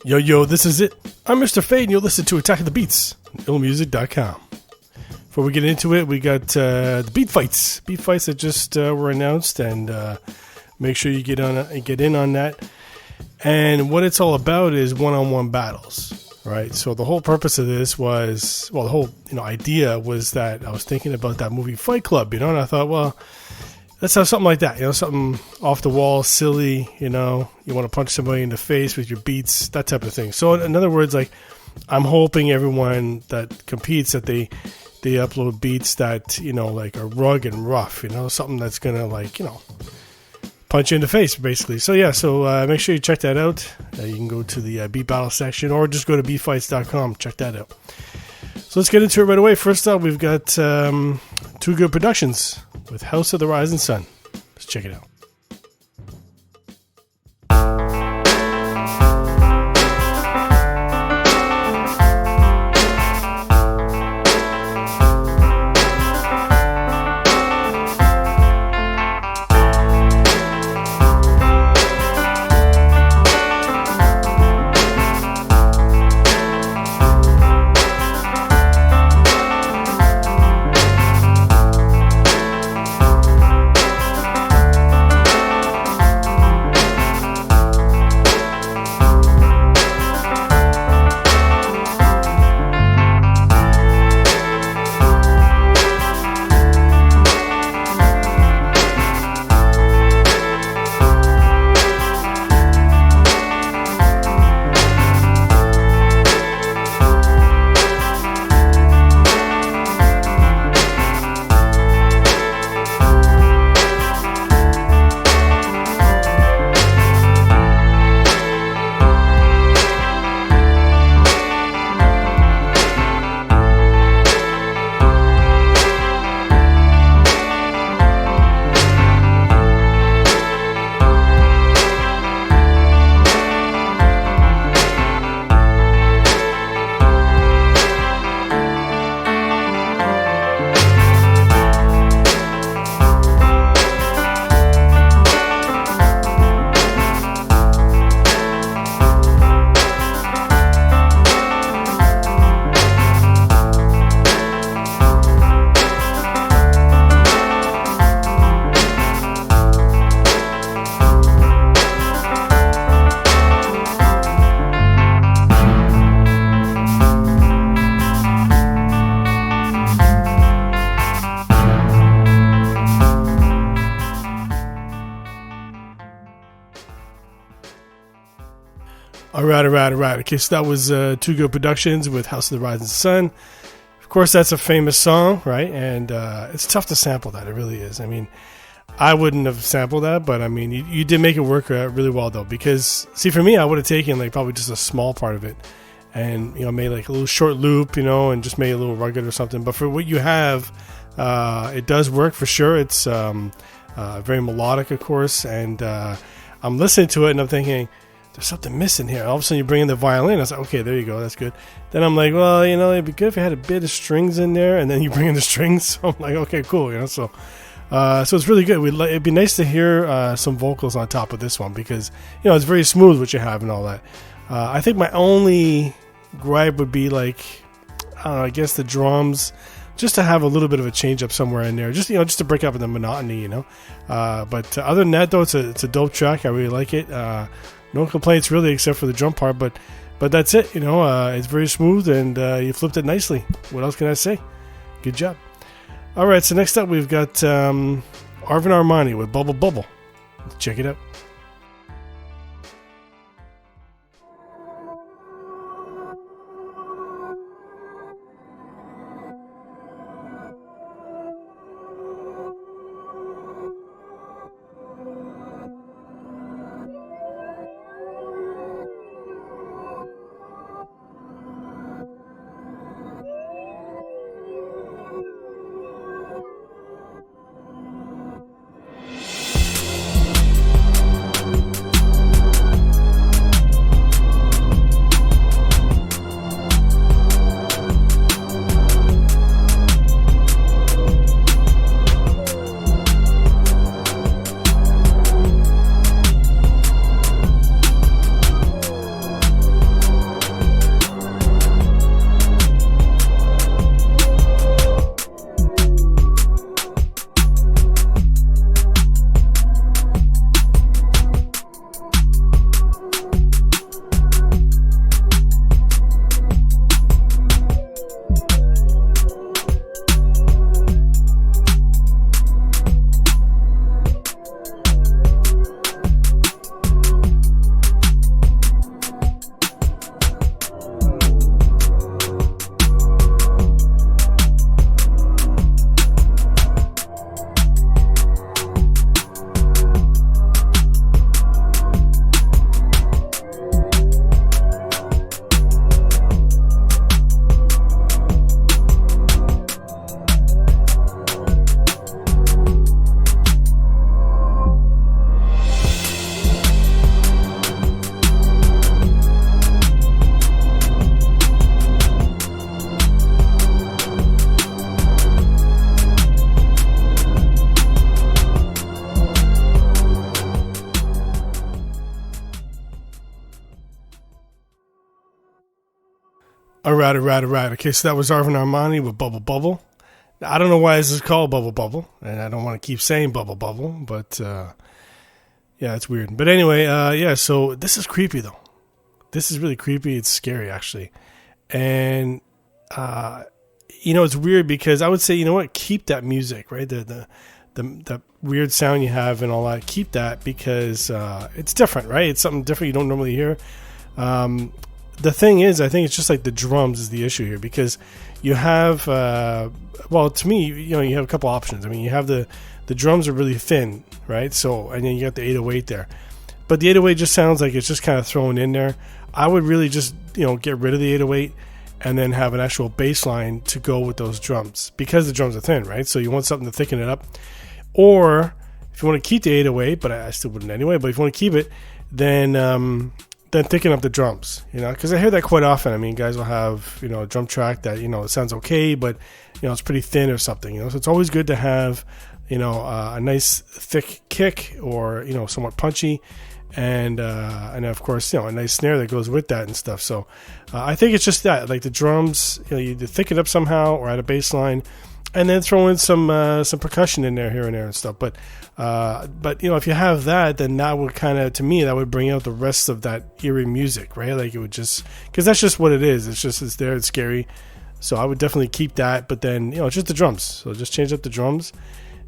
Yo, yo, this is it. I'm Mr. Fade, and you'll listen to Attack of the Beats on IllMuzik.com. Before we get into it, we got the beat fights. Beat fights that just were announced, and make sure you get in on that. And what it's all about is one-on-one battles, right? So the whole purpose of this was, well, the whole idea was that I was thinking about that movie Fight Club, and I thought, well, let's have something like that, something off the wall, silly, you want to punch somebody in the face with your beats, that type of thing. So in other words, like, I'm hoping everyone that competes that they upload beats that, like are rugged and rough, something that's going to punch you in the face, basically. So yeah, make sure you check that out. You can go to the beat battle section or just go to beatfights.com, check that out. So let's get into it right away. First up, we've got Too Good Productions with House of the Rising Sun. Let's check it out. All right. Okay, so that was Too Good Productions with House of the Rising Sun. Of course, that's a famous song, right? And it's tough to sample that. It really is. I mean, I wouldn't have sampled that, but I mean, you did make it work really well, though. Because, see, for me, I would have taken like probably just a small part of it and, made like a little short loop, and just made it a little rugged or something. But for what you have, it does work for sure. It's very melodic, of course. And I'm listening to it and I'm thinking, there's something missing here. All of a sudden you bring in the violin. I was like, okay, there you go. That's good. Then I'm like, well, it'd be good if you had a bit of strings in there. And then you bring in the strings. So I'm like, okay, cool. So it's really good. It'd be nice to hear some vocals on top of this one because, it's very smooth what you have and all that. I think my only gripe would be like, I don't know, I guess the drums, just to have a little bit of a change up somewhere in there. Just, just to break up the monotony, But other than that, though, it's a dope track. I really like it. No complaints really, except for the drum part, but that's it. It's very smooth, and you flipped it nicely. What else can I say? Good job. All right, so next up we've got Arvin Armani with Bubble Bubble. Let's check it out. All right, all right, all right. Okay, so that was Arvin Armani with Bubble Bubble. I don't know why this is called Bubble Bubble, and I don't want to keep saying Bubble Bubble, but yeah, it's weird. But anyway, yeah, so this is creepy, though. This is really creepy. It's scary, actually. And, it's weird because I would say, you know what, keep that music, right? The weird sound you have and all that, keep that because it's different, right? It's something different you don't normally hear. The thing is, I think it's just like the drums is the issue here because you have, to me, you have a couple options. I mean, you have the drums are really thin, right? So, and then you got the 808 there. But the 808 just sounds like it's just kind of thrown in there. I would really just, get rid of the 808 and then have an actual bass line to go with those drums because the drums are thin, right? So you want something to thicken it up. Or if you want to keep the 808, but I still wouldn't anyway, but if you want to keep it, then thicken up the drums, because I hear that quite often. I mean, guys will have, a drum track that, it sounds okay, but, it's pretty thin or something, so it's always good to have, a nice thick kick or, somewhat punchy and of course, a nice snare that goes with that and stuff. So I think it's just that, like the drums, you thicken it up somehow or add a bass line and then throw in some percussion in there here and there and stuff. But if you have that, then that would kind of, to me, that would bring out the rest of that eerie music, right? Like it would just, because that's just what it is. It's there, it's scary. So I would definitely keep that. But then, it's just the drums. So just change up the drums,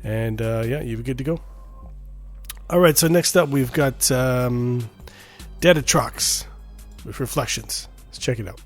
and you'd be good to go. All right. So next up, we've got Dead at Trucks with Reflections. Let's check it out.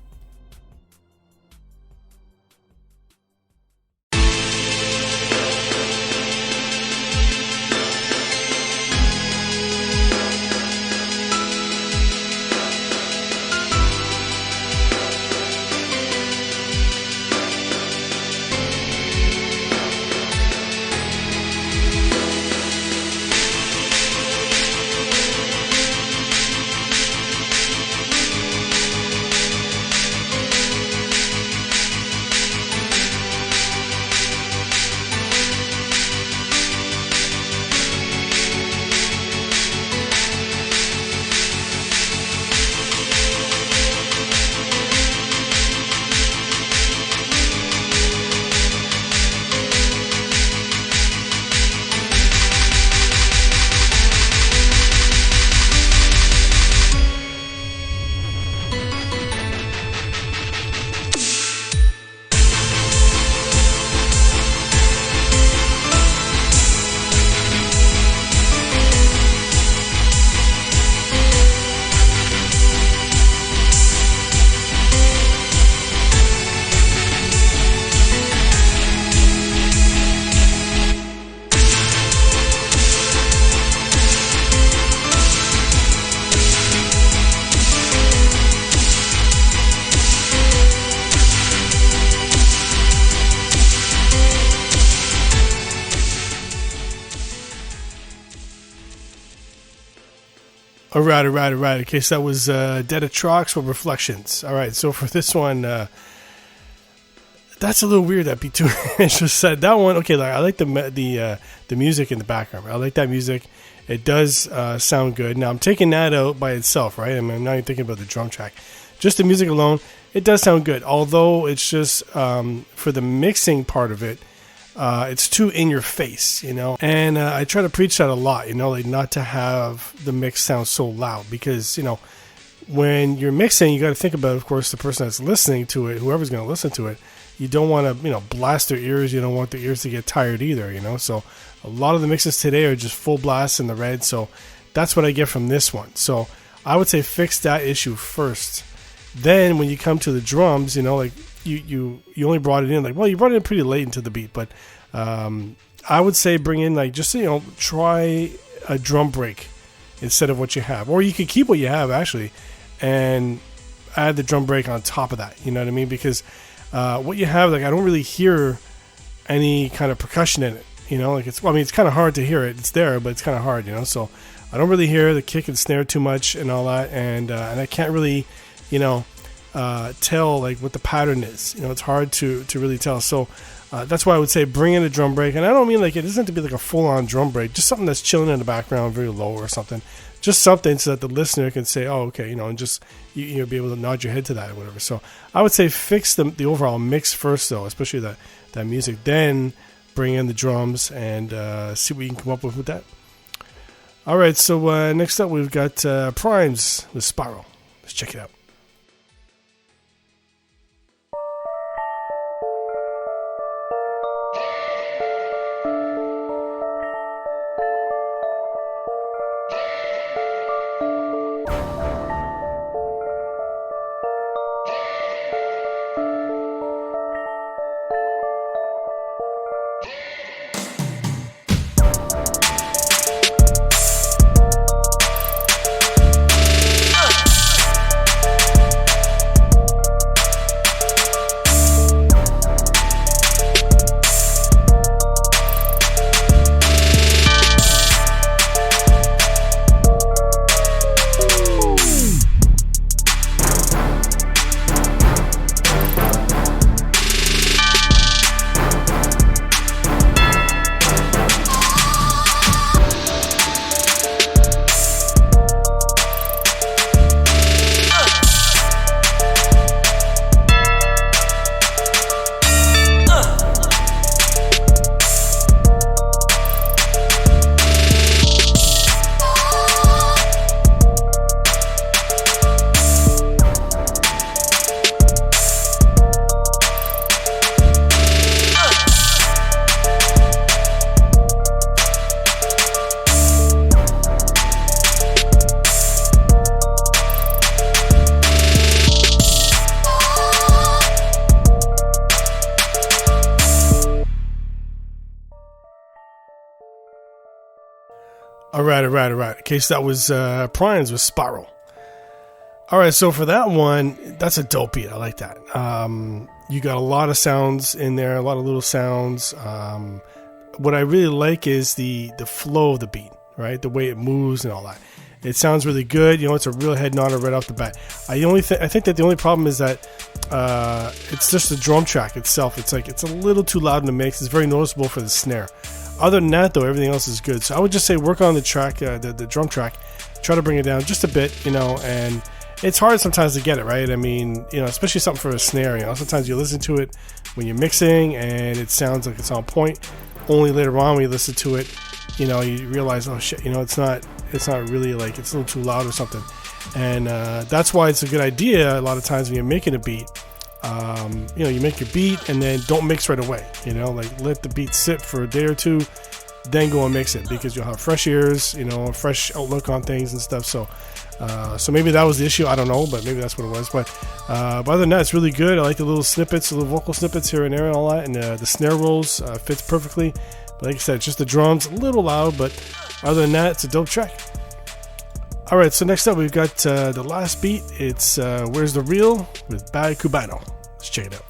All right. Okay, so that was Dead at Trucks with Reflections. All right, so for this one, that's a little weird. That beat too. It's just said that one. Okay, I like the music in the background. I like that music. It does sound good. Now I'm taking that out by itself, right? I'm not even thinking about the drum track. Just the music alone, it does sound good. Although it's just for the mixing part of it. It's too in your face, and I try to preach that a lot, like not to have the mix sound so loud because, when you're mixing, you got to think about, of course, the person that's listening to it, whoever's going to listen to it. You don't want to, blast their ears. You don't want their ears to get tired either, So a lot of the mixes today are just full blast in the red. So that's what I get from this one. So I would say fix that issue first. Then when you come to the drums, like, you only brought it in you brought it in pretty late into the beat, but I would say bring in try a drum break instead of what you have, or you could keep what you have actually and add the drum break on top of that, you know what I mean? Because what you have, I don't really hear any kind of percussion in it, it's kind of hard to hear it. It's there, but it's kind of hard, so I don't really hear the kick and snare too much and all that, and I can't really tell what the pattern is. It's hard to really tell. So that's why I would say bring in a drum break, and I don't mean it doesn't have to be a full-on drum break, just something that's chilling in the background, very low or something. just something so that the listener can say, oh, okay, and just you'll be able to nod your head to that or whatever. So I would say fix the overall mix first, though, especially that music. Then bring in the drums and see what you can come up with that. All right, so next up we've got Primes with Spiral. Let's check it out. All right. Okay, so that was Primes with Spiral. All right, so for that one, that's a dope beat. I like that. You got a lot of sounds in there, a lot of little sounds. What I really like is the flow of the beat, right? The way it moves and all that. It sounds really good. It's a real head nodder right off the bat. I think that the only problem is that it's just the drum track itself. It's a little too loud in the mix. It's very noticeable for the snare. Other than that, though, everything else is good. So I would just say work on the track, the drum track. Try to bring it down just a bit, and it's hard sometimes to get it right. I mean, especially something for a snare. Sometimes you listen to it when you're mixing and it sounds like it's on point. Only later on when you listen to it, you realize, oh shit, it's not really, like, it's a little too loud or something. And that's why it's a good idea a lot of times when you're making a beat. You make your beat and then don't mix right away. Like let the beat sit for a day or two, then go and mix it, because you'll have fresh ears, a fresh outlook on things and stuff. So maybe that was the issue. I don't know, but maybe that's what it was. But other than that, it's really good. I like the little snippets, the little vocal snippets here and there and all that, and the snare rolls fits perfectly. But like I said, just the drums a little loud, but other than that, it's a dope track. All right, so next up we've got the last beat. It's Where's the Real with Bad Cubano. Let's check it out.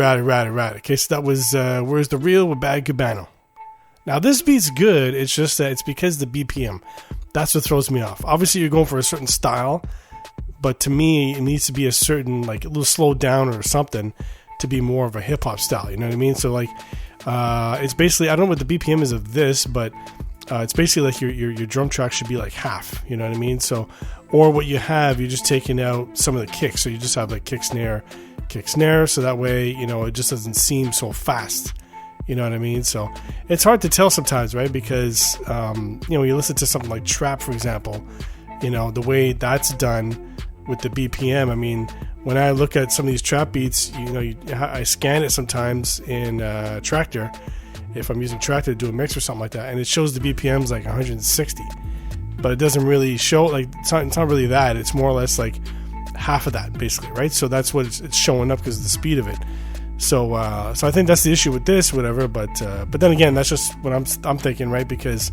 All right. Okay, so that was Where's the Real with Bad Cubano. Now, this beat's good. It's just that it's because the BPM. That's what throws me off. Obviously, you're going for a certain style, but to me, it needs to be a certain, like, a little slowed down or something to be more of a hip-hop style. You know what I mean? So, like, it's basically, I don't know what the BPM is of this, but it's basically like your drum track should be like half. You know what I mean? So, or what you have, you're just taking out some of the kicks. So you just have like kick, snare. So that way, you know, it just doesn't seem so fast. You know what I mean? So it's hard to tell sometimes, right? Because, you know, you listen to something like trap, for example, you know, the way that's done with the BPM. I mean, when I look at some of these trap beats, you know, I scan it sometimes in Tractor, if I'm using Tractor to do a mix or something like that, and it shows the BPMs like 160, but it doesn't really show, like, it's not really that. It's more or less like half of that, basically, right? So that's what it's showing up because of the speed of it. So I think that's the issue with this, whatever. But then again, that's just what I'm thinking, right? Because,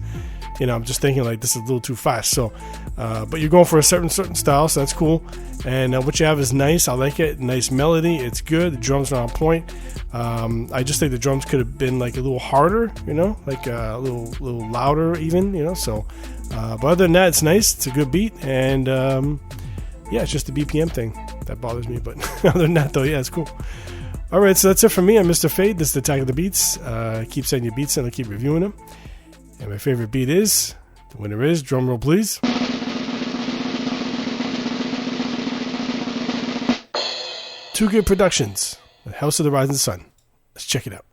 you know, I'm just thinking like this is a little too fast. So, but you're going for a certain style, so that's cool. And what you have is nice. I like it. Nice melody. It's good. The drums are on point. I just think the drums could have been like a little harder, you know, like a little louder even, you know. So, but other than that, it's nice. It's a good beat, and yeah, it's just the BPM thing that bothers me. But other than that, though, yeah, it's cool. All right, so that's it for me. I'm Mr. Fade. This is the Attack of the Beats. Keep sending your beats and I'll keep reviewing them. And my favorite beat is, the winner is, drum roll please, Too Good Productions with House of the Rising Sun. Let's check it out.